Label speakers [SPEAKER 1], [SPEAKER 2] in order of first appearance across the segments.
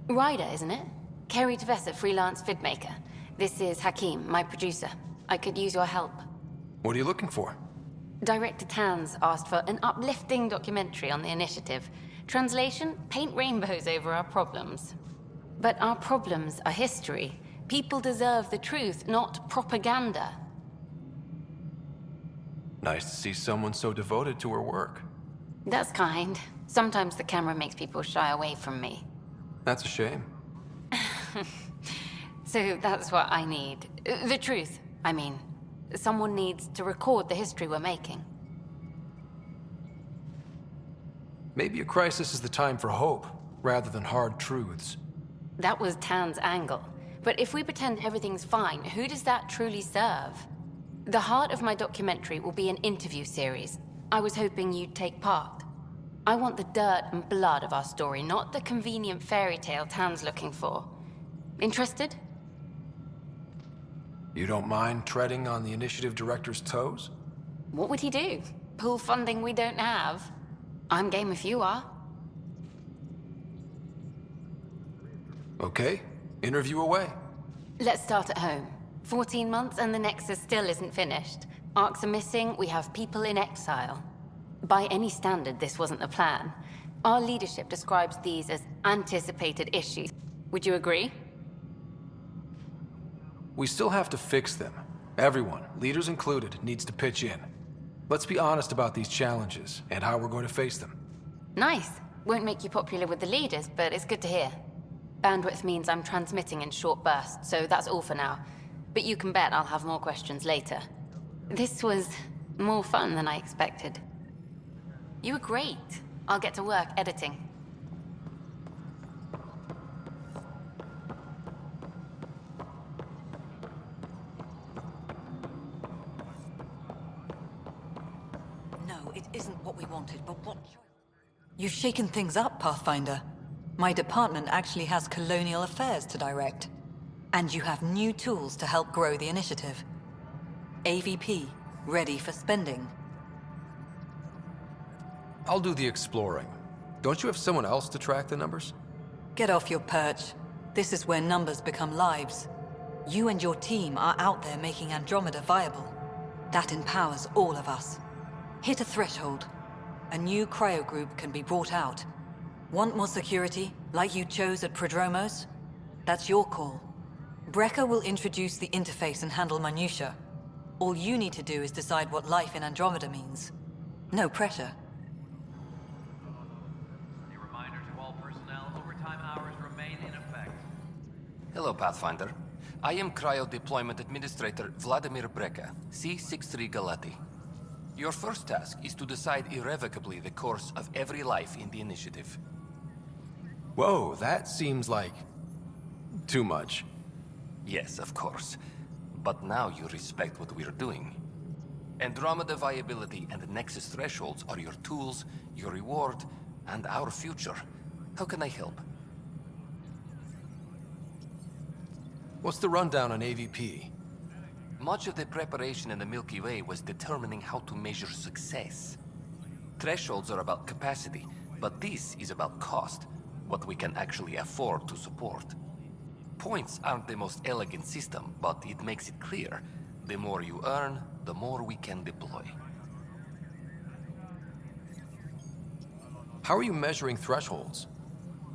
[SPEAKER 1] Ryder, isn't it? Kerry Tavessa, freelance vidmaker. This is Hakeem, my producer. I could use your help.
[SPEAKER 2] What are you looking for?
[SPEAKER 1] Director Tans asked for an uplifting documentary on the initiative. Translation, paint rainbows over our problems. But our problems are history. People deserve the truth, not propaganda.
[SPEAKER 2] Nice to see someone so devoted to her work.
[SPEAKER 1] That's kind. Sometimes the camera makes people shy away from me.
[SPEAKER 2] That's a shame.
[SPEAKER 1] So that's what I need. The truth, I mean. Someone needs to record the history we're making.
[SPEAKER 2] Maybe a crisis is the time for hope, rather than hard truths.
[SPEAKER 1] That was Tan's angle. But if we pretend everything's fine, who does that truly serve? The heart of my documentary will be an interview series. I was hoping you'd take part. I want the dirt and blood of our story, not the convenient fairy tale Tan's looking for. Interested?
[SPEAKER 2] You don't mind treading on the initiative director's toes?
[SPEAKER 1] What would he do? Pull funding we don't have? I'm game if you are.
[SPEAKER 2] Okay, interview away.
[SPEAKER 1] Let's start at home. 14 months and the Nexus still isn't finished. Arcs are missing, we have people in exile. By any standard, this wasn't the plan. Our leadership describes these as anticipated issues. Would you agree?
[SPEAKER 2] We still have to fix them. Everyone, leaders included, needs to pitch in. Let's be honest about these challenges and how we're going to face them.
[SPEAKER 1] Nice. Won't make you popular with the leaders, but it's good to hear. Bandwidth means I'm transmitting in short bursts, so that's all for now. But you can bet I'll have more questions later. This was more fun than I expected. You were great. I'll get to work editing.
[SPEAKER 3] No, it isn't what we wanted, but what... You've shaken things up, Pathfinder. My department actually has colonial affairs to direct. And you have new tools to help grow the initiative. AVP, ready for spending.
[SPEAKER 2] I'll do the exploring. Don't you have someone else to track the numbers?
[SPEAKER 3] Get off your perch. This is where numbers become lives. You and your team are out there making Andromeda viable. That empowers all of us. Hit a threshold. A new cryo group can be brought out. Want more security, like you chose at Prodromos? That's your call. Brecker will introduce the interface and handle minutiae. All you need to do is decide what life in Andromeda means. No pressure.
[SPEAKER 4] A reminder to all personnel, overtime hours remain in effect.
[SPEAKER 5] Hello, Pathfinder. I am Cryo Deployment Administrator Vladimir Brecker, C-63 Galati. Your first task is to decide irrevocably the course of every life in the initiative.
[SPEAKER 2] Whoa, that seems like... too much.
[SPEAKER 5] Yes, of course. But now you respect what we're doing. Andromeda viability and Nexus thresholds are your tools, your reward, and our future. How can I help?
[SPEAKER 2] What's the rundown on AVP?
[SPEAKER 5] Much of the preparation in the Milky Way was determining how to measure success. Thresholds are about capacity, but this is about cost, what we can actually afford to support. Points aren't the most elegant system, but it makes it clear. The more you earn, the more we can deploy.
[SPEAKER 2] How are you measuring thresholds?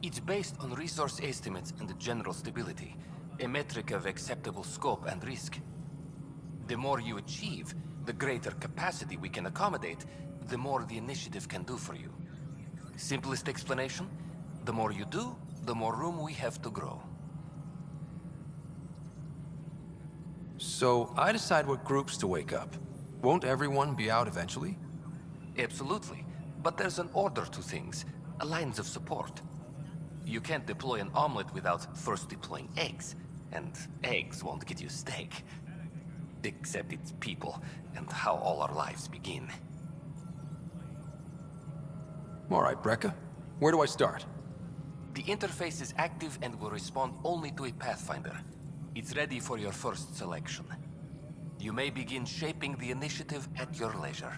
[SPEAKER 5] It's based on resource estimates and general stability, a metric of acceptable scope and risk. The more you achieve, the greater capacity we can accommodate, the more the initiative can do for you. Simplest explanation, the more you do, the more room we have to grow.
[SPEAKER 2] So, I decide what groups to wake up. Won't everyone be out eventually?
[SPEAKER 5] Absolutely. But there's an order to things, lines of support. You can't deploy an omelet without first deploying eggs, and eggs won't get you steak. Except it's people, and how all our lives begin.
[SPEAKER 2] Alright, Brekka. Where do I start?
[SPEAKER 5] The interface is active and will respond only to a Pathfinder. It's ready for your first selection. You may begin shaping the initiative at your leisure.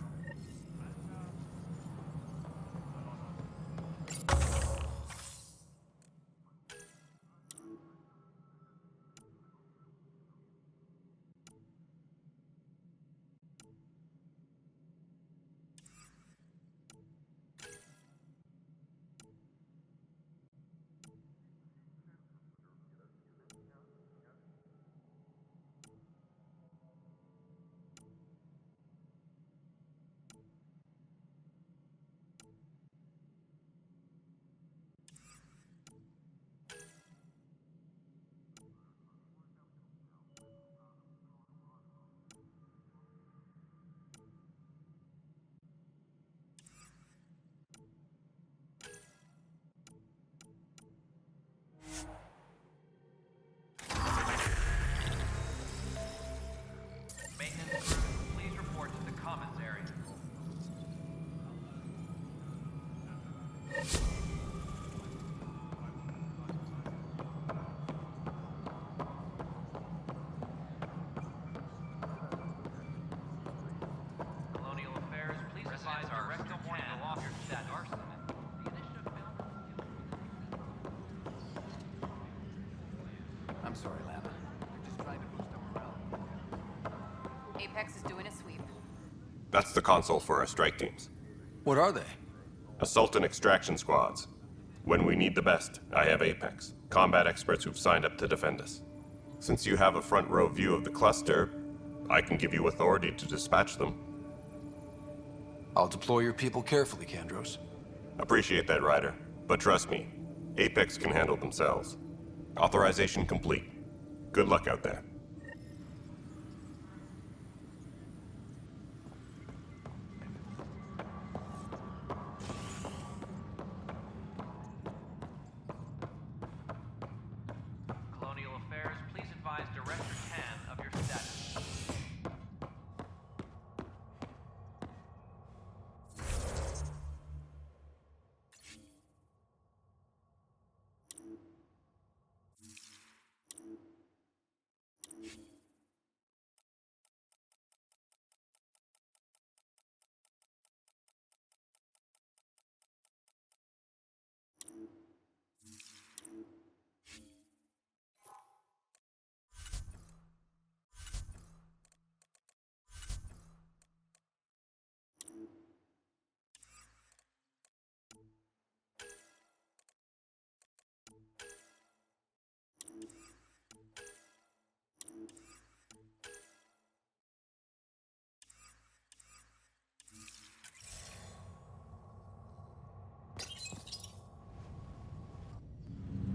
[SPEAKER 2] sorry, Lana.
[SPEAKER 1] Apex is doing a sweep.
[SPEAKER 6] That's the console for our strike teams.
[SPEAKER 2] What are they?
[SPEAKER 6] Assault and extraction squads. When we need the best, I have Apex, combat experts who've signed up to defend us. Since you have a front row view of the cluster, I can give you authority to dispatch them.
[SPEAKER 2] I'll deploy your people carefully, Kandros.
[SPEAKER 6] Appreciate that, Ryder. But trust me, Apex can handle themselves. Authorization complete. Good luck out there.
[SPEAKER 4] Colonial Affairs, please advise Director Tan of your status.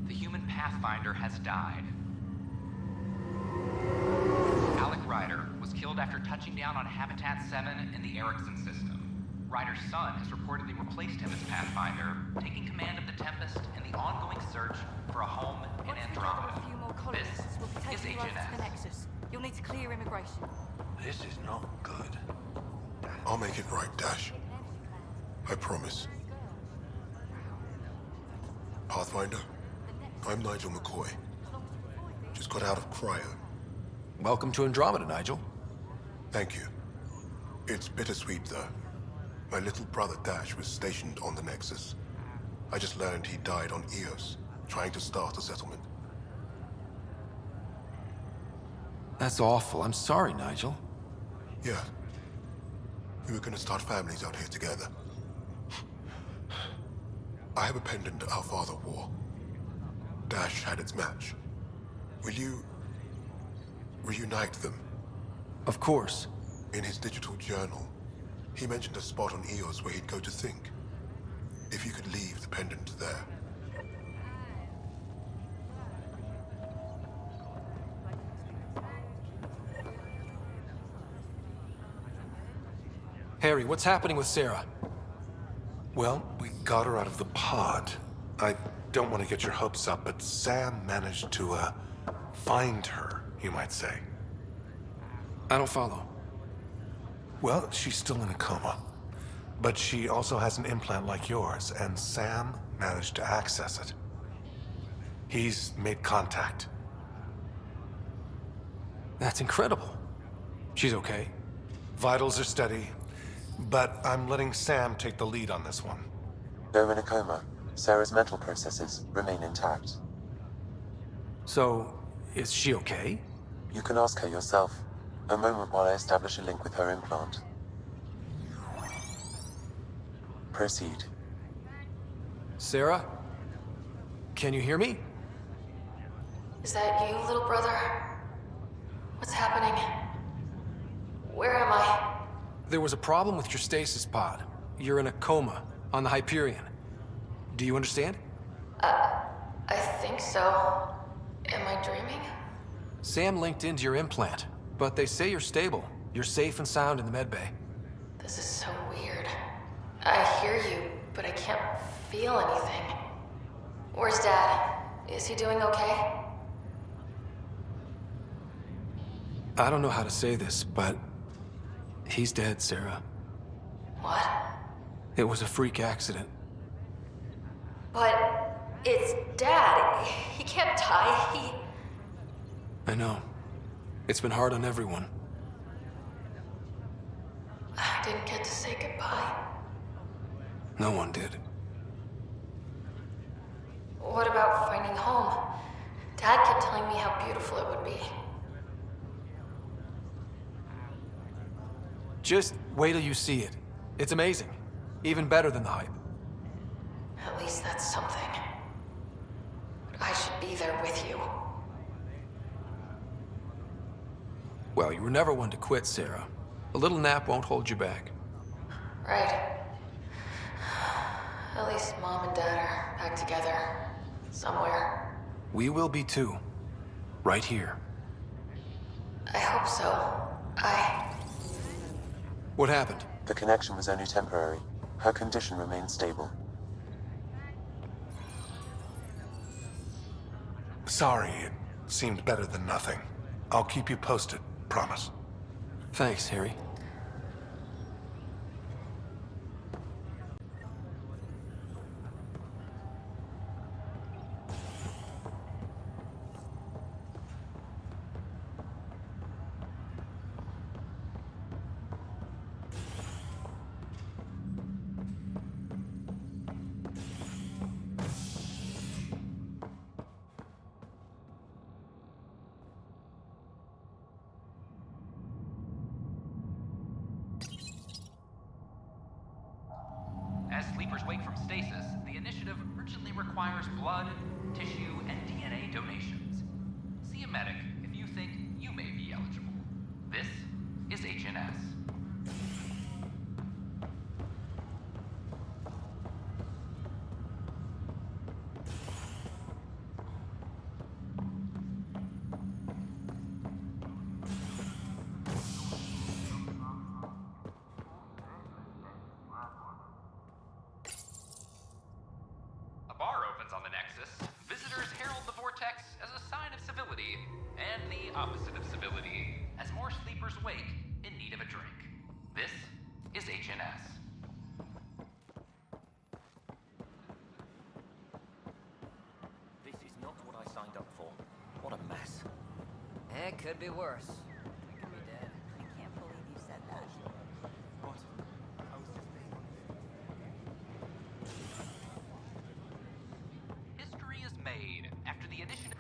[SPEAKER 7] The human Pathfinder has died. Alec Ryder was killed after touching down on Habitat 7 in the Erickson system. Ryder's son has reportedly replaced him as Pathfinder, taking command of the Tempest in the ongoing search for a home in Andromeda.
[SPEAKER 8] A few more colonists will be
[SPEAKER 7] This is
[SPEAKER 8] taking you over
[SPEAKER 7] Agent
[SPEAKER 8] to the
[SPEAKER 7] S.
[SPEAKER 8] Nexus. You'll need to clear immigration.
[SPEAKER 9] This is not good.
[SPEAKER 10] I'll make it right, Dash. I promise. Pathfinder, I'm Nigel McCoy. Just got out of cryo.
[SPEAKER 2] Welcome to Andromeda, Nigel.
[SPEAKER 10] Thank you. It's bittersweet, though. My little brother Dash was stationed on the Nexus. I just learned he died on Eos, trying to start a settlement.
[SPEAKER 2] That's awful. I'm sorry, Nigel.
[SPEAKER 10] Yeah. We were gonna start families out here together. I have a pendant our father wore. Dash had its match. Will you reunite them?
[SPEAKER 2] Of course.
[SPEAKER 10] In his digital journal, he mentioned a spot on Eos where he'd go to think. If you could leave the pendant there.
[SPEAKER 2] Harry, what's happening with Sarah?
[SPEAKER 9] Well, we got her out of the pod. I don't want to get your hopes up, but Sam managed to, find her, you might say.
[SPEAKER 2] I don't follow.
[SPEAKER 9] Well, she's still in a coma. But she also has an implant like yours, and Sam managed to access it. He's made contact.
[SPEAKER 2] That's incredible. She's okay.
[SPEAKER 9] Vitals are steady, but I'm letting Sam take the lead on this one.
[SPEAKER 11] Though in a coma, Sarah's mental processes remain intact.
[SPEAKER 2] So, is she okay?
[SPEAKER 11] You can ask her yourself. A moment while I establish a link with her implant. Proceed.
[SPEAKER 2] Sarah? Can you hear me?
[SPEAKER 1] Is that you, little brother? What's happening? Where am I?
[SPEAKER 2] There was a problem with your stasis pod. You're in a coma on the Hyperion. Do you understand?
[SPEAKER 1] I think so. Am I dreaming?
[SPEAKER 2] Sam linked into your implant, but they say you're stable. You're safe and sound in the medbay.
[SPEAKER 1] This is so weird. I hear you, but I can't feel anything. Where's Dad? Is he doing okay?
[SPEAKER 2] I don't know how to say this, but he's dead, Sarah.
[SPEAKER 1] What?
[SPEAKER 2] It was a freak accident.
[SPEAKER 1] But it's Dad. He can't die.
[SPEAKER 2] I know. It's been hard on everyone.
[SPEAKER 1] I didn't get to say goodbye.
[SPEAKER 2] No one did.
[SPEAKER 1] What about finding home? Dad kept telling me how beautiful it would be.
[SPEAKER 2] Just wait till you see it. It's amazing. Even better than the hype.
[SPEAKER 1] At least that's something. But I should be there with you.
[SPEAKER 2] Well, you were never one to quit, Sarah. A little nap won't hold you back.
[SPEAKER 1] Right. At least Mom and Dad are back together. Somewhere.
[SPEAKER 2] We will be too. Right here.
[SPEAKER 1] I hope so.
[SPEAKER 2] What happened?
[SPEAKER 11] The connection was only temporary. Her condition remains stable.
[SPEAKER 9] Sorry, it seemed better than nothing. I'll keep you posted, promise.
[SPEAKER 2] Thanks, Harry.
[SPEAKER 7] As sleepers wake from stasis, the initiative urgently requires blood, tissue, and DNA donations. See a medic if you think you may be eligible. This is HNS. A bar opens on the Nexus. Visitors herald the vortex as a sign of civility, and the opposite of civility, as more sleepers wake in need of a drink. This is HNS.
[SPEAKER 12] This is not what I signed up for. What a mess.
[SPEAKER 13] It could be worse.
[SPEAKER 8] We could be dead. I can't believe you said that.
[SPEAKER 12] What? I was just
[SPEAKER 7] History is made after the initiative.